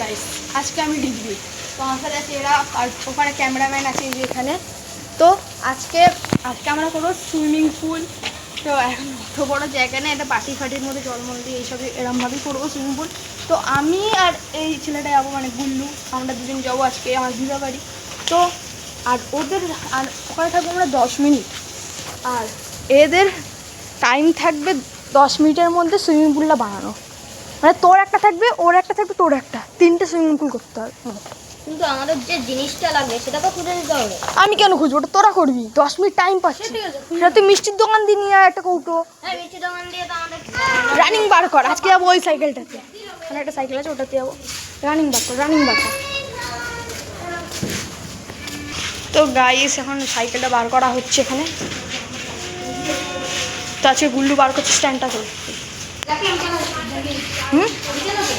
Guys আজকে আমি degree তো আমার সাথে আছে এরা আর ওখানে ক্যামেরাম্যান আছে এই যে এখানে। তো আজকে আমরা করবো সুইমিং পুল। তো এখন অত বড় জায়গা নেই, একটা বাটি ফাটির মধ্যে জলমল দিয়ে এইসব এরমভাবেই করবো সুইমিং পুল। তো আমি আর এই ছেলেটা যাবো, মানে গুল্লু, আমরা দুজন যাবো আজকে আমার দিদা বাড়ি। তো আর ওদের আর ওখানে থাকবো আমরা 10 মিনিট, আর এদের টাইম থাকবে 10 মিনিটের মধ্যে সুইমিং পুলটা বানানো। মানে তোর একটা থাকবে, ওর একটা থাকবে, তোর একটা, 3টে সুইমিং পুল করতে হবে। কিন্তু আমাদের যে জিনিসটা লাগবে সেটা তো খুঁজে দিতে হবে। আমি কেন খুঁজবো? ওটা তোরা করবি, 10 মিনিট টাইম পাচ্ছি। সেটা তুই মিষ্টির দোকান দিয়ে নিয়ে একটা কৌটো। হ্যাঁ, মিষ্টির দোকান দিয়ে তো আমাদের রানিং বার কর, আজকে যাবো ওই সাইকেলটাতে, ওখানে একটা সাইকেল আছে ওটাতে যাবো। রানিং বার কর, রানিং বার কর। তো গাইস এখন সাইকেলটা বার করা হচ্ছে এখানে। তো আজকে গুল্লু বার করছে স্ট্যান্ডটা করে।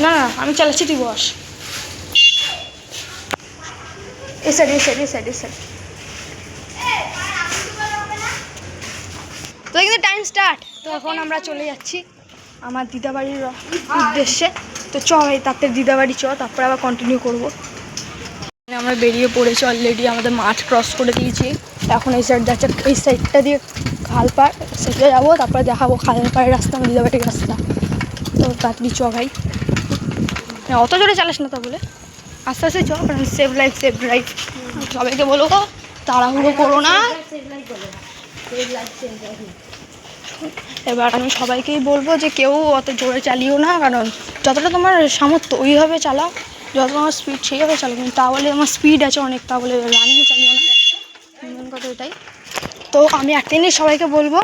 না না আমি চালাচ্ছি, তুই বস। এ সাইড এ সাইড এ সাইড এ সাইড। তো কিন্তু টাইম স্টার্ট। তো এখন আমরা চলে যাচ্ছি আমার দিদাবাড়ির উদ্দেশ্যে। তো চ ভাই তারপরে দিদাবাড়ি চ, তারপরে আবার কন্টিনিউ করবো। আমরা বেরিয়ে পড়েছি অলরেডি, আমাদের মাঠ ক্রস করে দিয়েছি। এখন এই সাইড যাচ্ছে, এই সাইডটা দিয়ে খালপাড়, সেটা যাবো, তারপরে দেখাবো খালপাড়ের রাস্তা, আমার দিদাবাড়ির রাস্তা। তো তাড়াতাড়ি চ ভাই, অত জোরে চালাস না তা বলে, আস্তে আস্তে চ, কারণ সেভ লাইফ সেভ লাইফ। সবাইকে বলো তাড়াহুড়ো করো না। এবার আমি সবাইকেই বলবো যে কেউ অত জোরে চালিও না, কারণ যতটা তোমার সামর্থ্য ওইভাবে চালাও, যত তোমার স্পিড সেইভাবে চালাও, কিন্তু তাহলে আমার স্পিড আছে অনেক, তাহলে রানিংয়ে চালিও না, মেন কথা এটাই। তো আমি একটা জিনিস সবাইকে বলবো,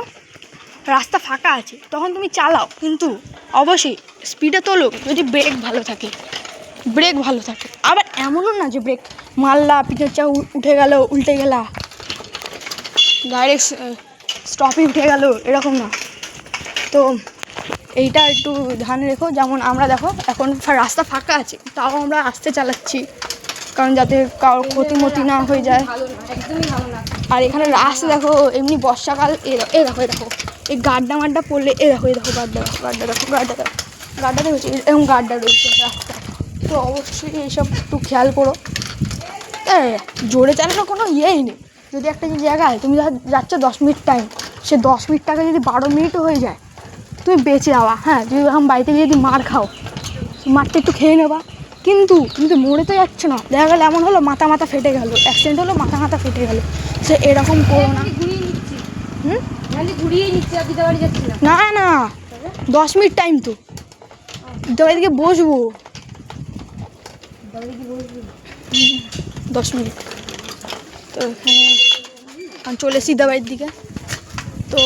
রাস্তা ফাঁকা আছে তখন তুমি চালাও, কিন্তু অবশ্যই স্পিডে তোলো যদি ব্রেক ভালো থাকে, ব্রেক ভালো থাকে। আবার এমনও না যে ব্রেক মারলা, পিছনের চা উঠে গেল, উল্টে গেলা, ডাইরেক্ট স্টপে উঠে গেল, এরকম না। তো এইটা একটু ধ্যান রেখো। যেমন আমরা দেখো এখন রাস্তা ফাঁকা আছে, তাও আমরা আস্তে চালাচ্ছি, কারণ যাতে কারোর ক্ষতিমতি না হয়ে যায়। আর এখানে রাস্তা দেখো, এমনি বর্ষাকাল, এ দেখো এই গাড্ডা মাড্ডা পড়লে, এ দেখো গাড্ডা দেখেছি, এরকম গাড্ডা রয়েছে রাস্তায়। তো অবশ্যই এইসব একটু খেয়াল করো। জোরে চালানোর কোনো ইয়েই নেই। যদি একটা জায়গায় তুমি যাচ্ছ 10 মিনিট টাইম, সে 10 মিনিট টাকা যদি 12 মিনিটও হয়ে যায়, তুমি বেঁচে যাওয়া। হ্যাঁ, যদি এখন বাড়িতে গিয়ে যদি মার খাও, মারটা একটু খেয়ে নেবা, কিন্তু মরে তো যাচ্ছে না। দেখা গেলো এমন হলো মাথা ফেটে গেল, অ্যাক্সিডেন্ট হলো, মাথা ফেটে গেল, সে এরকম করো না। ঘুরিয়ে নিচ্ছি, আর দিদাবাড়ি যাচ্ছি না না 10 মিনিট টাইম, তো দিদাবাড়ি দিকে বসবো 10 মিনিট। তো এখানে আমি চলে এসেছি দিদাবাড়ির দিকে। তো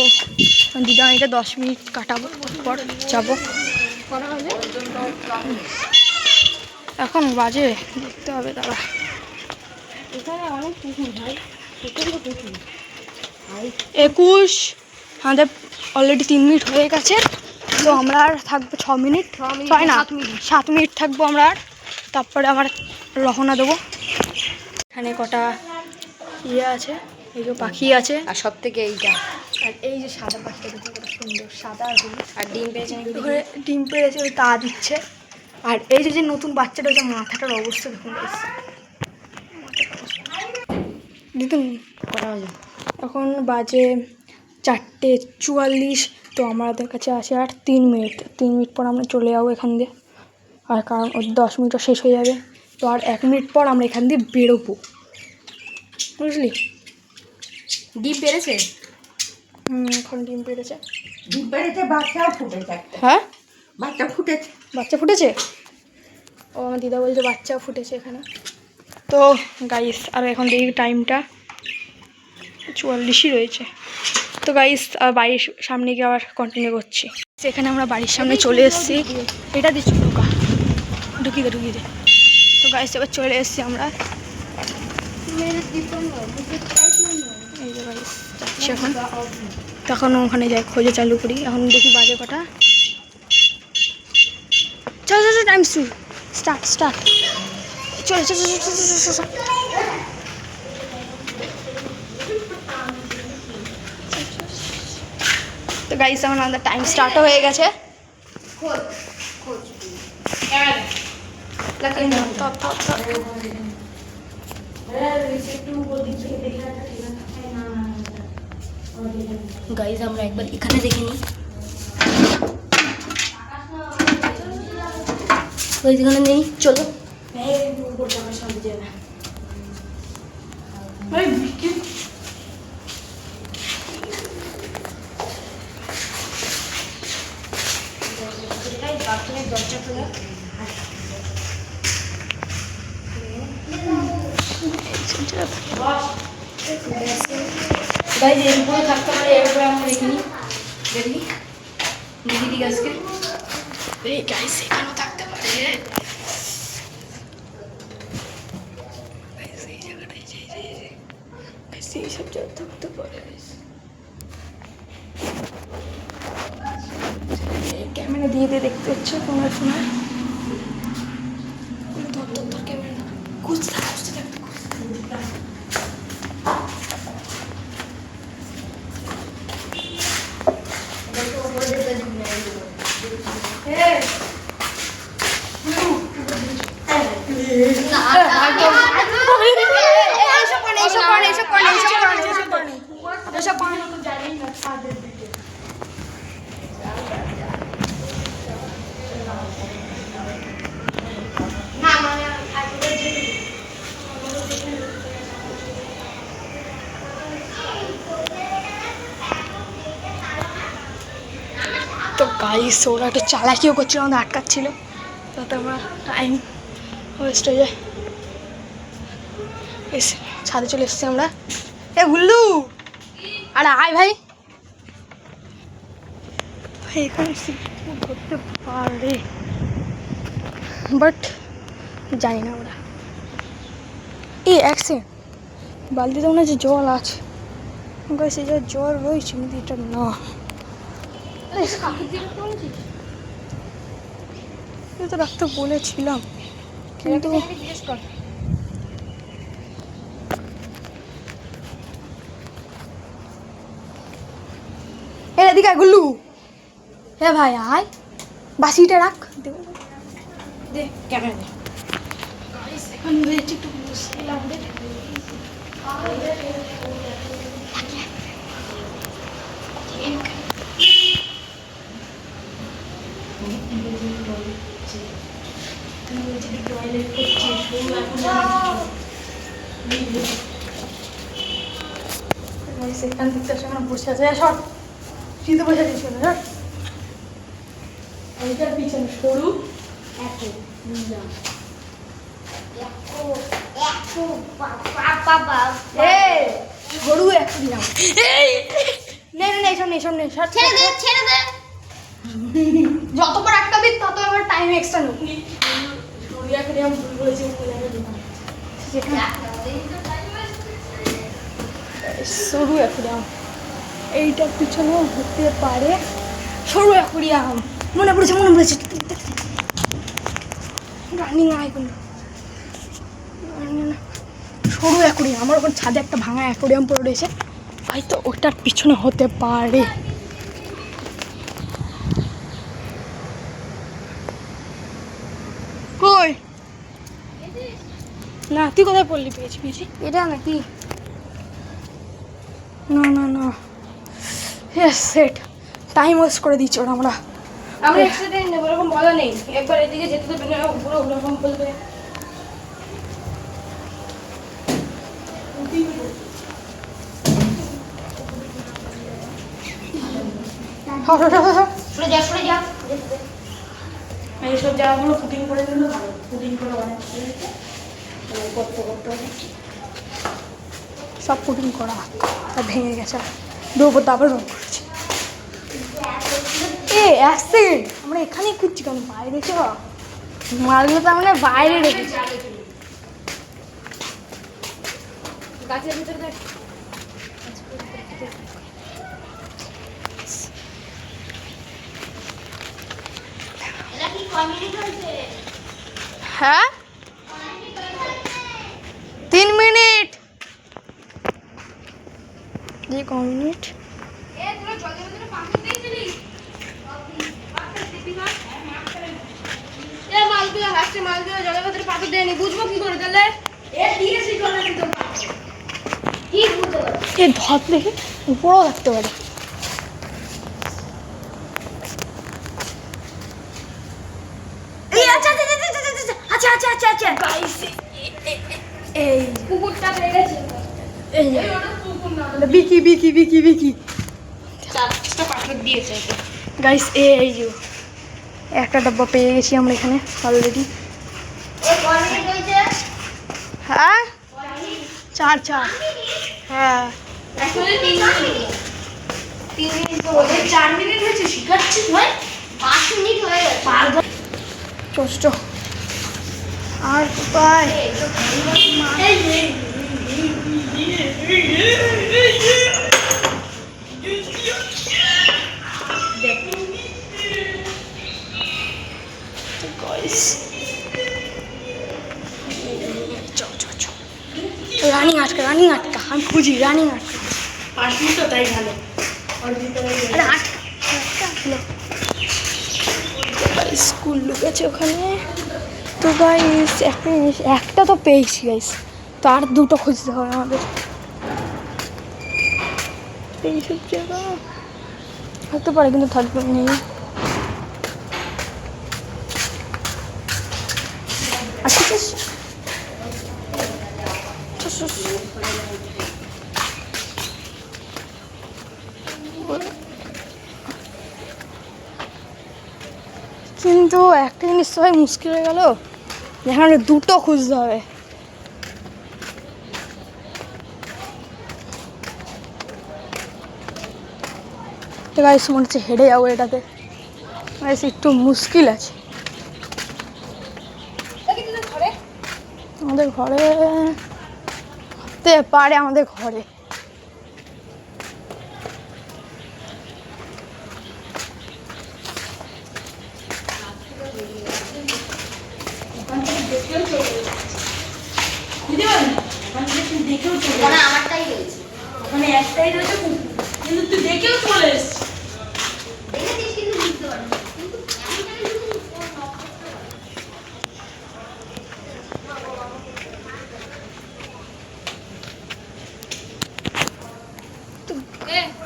দিদাবাড়িটা 10 মিনিট কাটাবো, পর যাবো। এখন বাজে দেখতে হবে, দাঁড়া। এখানে অনেক পুকুর ভাই, 21, আমাদের অলরেডি 3 মিনিট হয়ে গেছে। তো আমরা আর থাকবো 6 মিনিট, 6 না 7 মিনিট থাকবো আমরা, আর তারপরে আমার রওনা দেবো। এখানে কটা ইয়ে আছে, এই যে পাখি আছে, আর সব থেকে এইটা, আর এই যে সাদা পাখিটা দেখতে কত সুন্দর, সাদা আর হলুদ। আর ডিম পেয়েছে, ডিম পেড়েছে, ওই তা দিচ্ছে। আর এই যে নতুন বাচ্চাটা, ওই মাথাটার অবস্থা দেখুন দিতুন। এখন বাজে 4:44। তো আমাদের কাছে আসে আর 3 মিনিট, 3 মিনিট পর আমরা চলে যাবো এখান দিয়ে। আর কারণ ওর 10 মিনিটও শেষ হয়ে যাবে, তো আর 1 মিনিট পর আমরা এখান দিয়ে বেরোবো, বুঝলি? ডিম পেরেছে, এখন ডিম পেড়েছে, ডিম পেরেছে, বাচ্চাও ফুটেছে। হ্যাঁ বাচ্চা ফুটেছে। ও আমার দিদা বলছে বাচ্চাও ফুটেছে এখানে। তো গাইস আর এখন দেখি টাইমটা 44ই রয়েছে। তো গাইস আর বাড়ির সামনে গিয়ে আবার কন্টিনিউ করছি। সেখানে আমরা বাড়ির সামনে চলে এসেছি, এটা দিচ্ছি ঢুকিয়ে দে। তো গাইস এবার চলে এসেছি আমরা, এই যে গাইস যাচ্ছি এখন। তখন ওখানে যাই খোঁজে চালু করি, এখন দেখি বাজে কটা। চল টাইম স্টার্ট চল। তো গাইস আমাদের টাইম স্টার্টও হয়ে গেছে। গাইজ আমরা একবার এখানে দেখে নিই। ওইখানে নেই, চলো। দরজা খোলা। গাইজ এর উপরে থাকতে পারে, এর উপরে আমরা দেখিনি। দেখি দেখি দিকে আজকে এই গাইজ এখানেও থাকতে পারে। এই জায়গাটায় এই সব জায়গা থাকতে পারে। ক্যামেরা দিয়ে দিয়ে দেখতে হচ্ছে তোমার সময়। তোর ক্যামেরা খুঁজতে খুঁজতে থাকতে তো গাইস ওরা একটু চালাকিও করছিল, আমাদের আটকাচ্ছিল, যাতে আমরা টাইম ওয়েস্ট হয়ে যায়। এসে ছাদে চলে এসছি আমরা। এ গুল্লু, আরে আয় ভাই, এখানে করতে পারে বাট জানি না আমরা। এই এক সেকেন্ড, বালতিতে মনে হচ্ছে জল আছে, সে যা জল রয়েছে কিন্তু এটা না। তো রাখতে বলেছিলাম কিন্তু এদিকে গুল্লু, হ্যাঁ ভাই আয়, বাসিটা রাখ দে, ক্যামেরা দে। এখন রয়েছে একটু মুশকিল আমাদের। সেখান থেকে সেখানে বসে আছে, সর শীতে বসে আছিস কেন? সর, এইটার পিছনে সরু সরু অ্যাকুরিয়াম। যতবার আটকাবি তত আমার টাইম এক্সট্রা নেব। সরু অ্যাকুরিয়াম ভুল বলেছি, সরু অ্যাকুরিয়াম এইটার পিছনে হতে পারে। সরু অ্যাকুরিয়াম মনে পড়েছে, মনে পড়েছে। রানিং আয় কোনো সরু অ্যাকুরিয়াম, আমার ওখানে ছাদে একটা ভাঙা অ্যাকুরিয়াম পড়ে রয়েছে, হয়তো ওটার পিছনে হতে পারে। কই না, তুই কোথায় পড়লি? পেয়েছি পেয়েছি, এটা নাকি? না না না, ইয়েস সেট, টাইম ওয়েস্ট করে দিচ্ছি ওরা। আমরা একসাথে নেবো এরকম বলা নেই, একবার এদিকে যেতে দেবে না, উপরে ওরকম বলবে। এইসব জায়গাগুলো ফুটিং করে দিল, ফুটিং করে অনেক করতে করতে সব ফুটিং করা আর ভেঙে গেছে, দেবো তো আবার রং করেছে। এ অ্যাসিড আমরা এখানেই খুঁজছি কেন? বাইরে চ, মালগুলো তো আমরা বাইরে রেখেছি। গাছের ভিতরে দেখ। হ্যাঁ 3 মিনিট, যে ক মিনিট মালগুলো তুই লাস্টে মাছ দিয়ে জলের ভেতরে পাথর দেয়নি, বুঝবো কি করে তাহলে? এ দিয়েছি জলের ভিতর পাথর। কি বুঝতে পারছি? এ ধর দেখি, উপরেও থাকতে পারে। এই আচ্ছা গাইস, এই কুকুরটা পেয়ে গেছে। এই যে, এই ওটা কুকুর না, বিকি বিকি বিকি বিকি। 4টা পাথর দিয়েছে ওকে। গাইস এই যে একটা ডাব্বা পেয়ে গেছি আমরা এখানে অলরেডি। ওই কয় মিনিট হয়েছে? হ্যাঁ 4 হ্যাঁ। আসলে 3 মিনিট তো হলো। 4 মিনিট হয়েছে, শিখাচ্ছিস ভাই? 5 মিনিট হয়ে গেছে। চষ্ট আর কোথায়? রানিং আটকা আমি খুঁজি রানিং আটকা। 5 মিনিট তো তাই ভালো। আরে আটকা স্কুল লুকেছে ওখানে। তো গাইস একটা তো পেয়েছি গাইস, তো আর 2টো খুঁজতে হবে আমাদের। এইসব জায়গা থাকতে পারে কিন্তু থাকবে নেই। আচ্ছা কিন্তু একটা জিনিস সবাই মুশকিল হয়ে গেল, এখানে 2টো খুঁজতে হবে। গাইস মনে হচ্ছে হেরে যাবো এটাতে, গাইস একটু মুশকিল আছে। আমাদের ঘরে হতে পারে, আমাদের ঘরে আমারটাই হয়েছে, ওখানে একটাই রয়েছে কুকুর, কিন্তু তুই দেখেও চলে এসছিস। দেখেছিস কিন্তু বুঝতে পারবি, কিন্তু আমি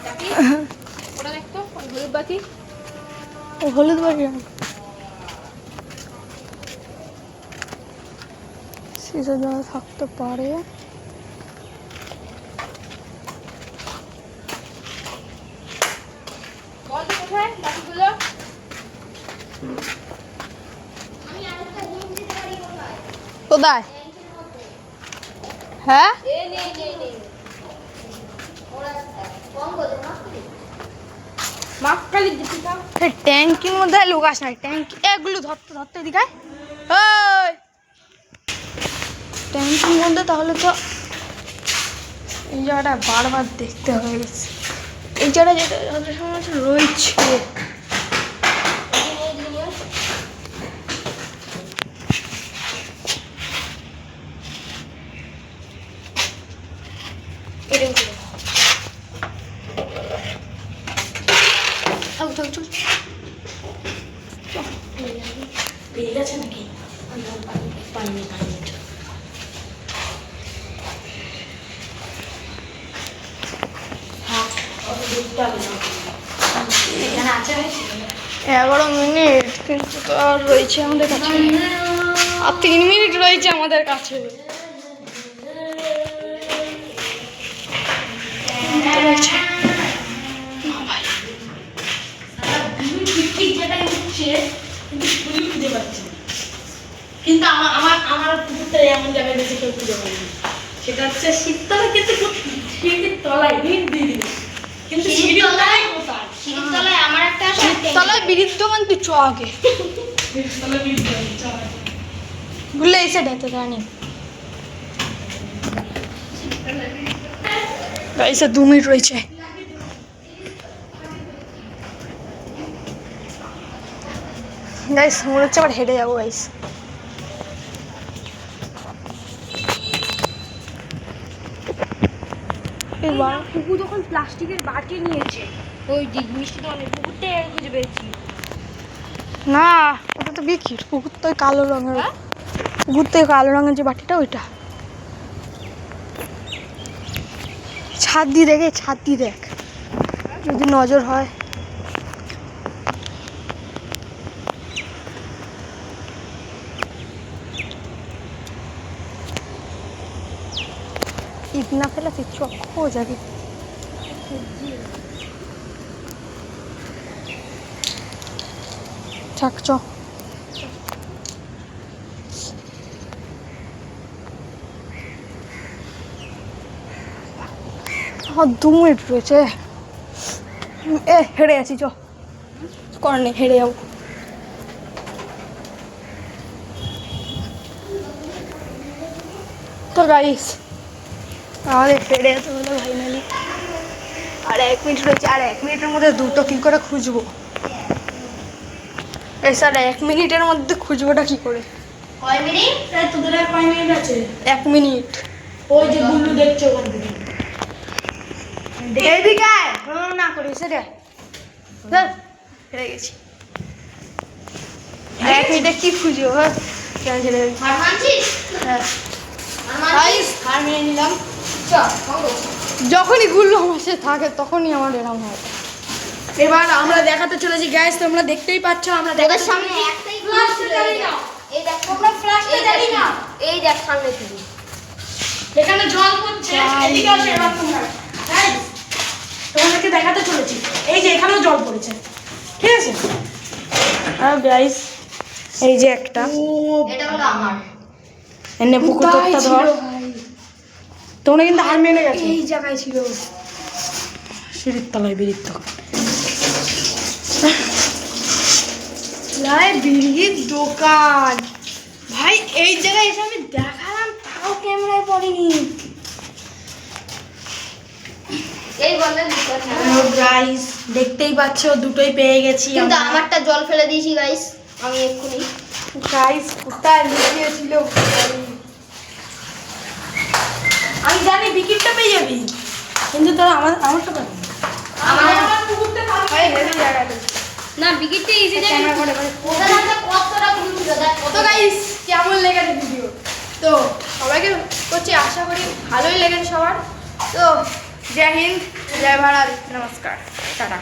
জানি ওটা দেখতো হলুদ বাতি। ও হলুদ বাড়ি সেসব জায়গা থাকতে পারে। বল তো কোথায় বাতিগুলো? কোথায়? হ্যাঁ মাপকালি দিতে দাও। ট্যাঙ্কির মধ্যে লুকাস না, ট্যাঙ্কি এগুলো ধরতে দিকায় ওই ট্যাঙ্কির মধ্যে, তাহলে তো এই জায়গাটা বারবার দেখতে হয়ে গেছে। এই জায়গাটা যেটা যাদের সময় রয়েছে পেয়ে গেছে নাকি? পাইনি হ্যাঁ, অত দেখতে হবে না। এখানে আছে 11 মিনিট, কিন্তু তো আর রয়েছে আমাদের কাছে আর 3 মিনিট রয়েছে আমাদের কাছে। কিন্তু আমার পুকুরটা এমন জায়গায় গেছে কেউ খুঁজে পায়নি। সেটা হচ্ছে শীততলা, কিন্তু সিঁড়ির তলায় ভিড় দিয়ে দিল, কিন্তু সিঁড়ির তলায় কোথায়? সিঁড়ির তলায় আমার একটা তলায় বিড়ির দোকান, তুই চ আগে ভুলে এসে ডেতে জানি গাইসে 2 মিনিট রয়েছে। গাইস মনে হচ্ছে আবার হেঁটে যাবো গাইস। এবার কুকুর যখন প্লাস্টিকের বাটি নিয়েছে, ওই মিষ্টি দোকানের পুকুরটাই খুঁজে পেয়েছি। না ওটা তো বিকির, পুকুর তো ওই কালো রঙের, পুকুর তো ওই কালো রঙের যে বাটিটা ওইটা। ছাদ দিয়ে দেখে, ছাদ দিয়ে দেখ যদি নজর হয়। ইট না ফেলে তুই চক্ষু যাবি। থাক চ। আমার 2 মিনিট রয়েছে। হেরে আছি, চ কর নেই, হেরে যাবো। তো গাইস আমাদের হেরে যেতে হলো ফাইনালি। আর 1 মিনিট রয়েছে, আর 1 মিনিটের মধ্যে দুটো কী করে খুঁজবো? এই স্যার 1 মিনিটের মধ্যে খুঁজবোটা কী করে? কয় মিনিট? তোদের আর কয় মিনিট আছে? 1 মিনিট। ওই যে গুল্লু দেখছো ওখান থেকে। এইদিকে আয়, না করিস রে। হেরে গেছি। 1 মিনিটে কি খুঁজবো? কেন ছেড়ে দেবে? হার মানছিস? হ্যাঁ গাইস হার মেনে নিলাম। যখনই গুল্লো আমার সাথে থাকে তখনই আমার এরকম হয়। এবার আমরা দেখাতে চলেছি গাইস, তোমরা দেখতেই পাচ্ছ আমরা তোদের দেখাতে সামনে চলেছি। একটাই ফ্লাশটা জ্বালিয়ে দাও। এই দেখ তোমরা ফ্লাশটা জ্বালিয়ে দাও। এই দেখ সামনে তুই। এখানে জল পড়ছে, এদিকে আসো এবার তোমরা। গাইস তোমাদেরকে দেখাতে চলেছি, এই যে এখানেও জল পড়েছে, ঠিক আছে? আর গাইস এই যে একটা এটা হলো আমার। এনে পুকুর তোরটা ধর। তোমরা কিন্তু হার মেনে গেছো। এই জায়গায় ছিল। সিঁড়ির তলায় বিড়ির তো বিড়ির দোকান ভাই, এই জায়গায় এসে আমি দেখালাম তাও ক্যামেরায় পড়েনি। এই বলে দুটো না। গাইস দেখতেই পাচ্ছ দুটোই পেয়ে গেছি কিন্তু আমরা। আমারটা জল ফেলে দিয়েছি গাইস আমি এক্ষুনি। গাইস কোথায় লুকিয়েছিল? আমি জানি বিকিটটা পেয়ে যাবি, কিন্তু তোরা আমারটা পাবি না। আমার পুকুরটা পাবি। ভাই হেভি জায়গাটা। না বিকেটটা ইজি যায়। ক্যামেরা করে করে। ওটা আমরা কতটা গুলো ছিল দেখ তো গাইস কেমন লেগেছে ভিডিও? তো সবাইকে করছি, আশা করি ভালোই লেগেছে সবার। তো জয় হিন্দ, জয় ভারত, নমস্কার, টাটা।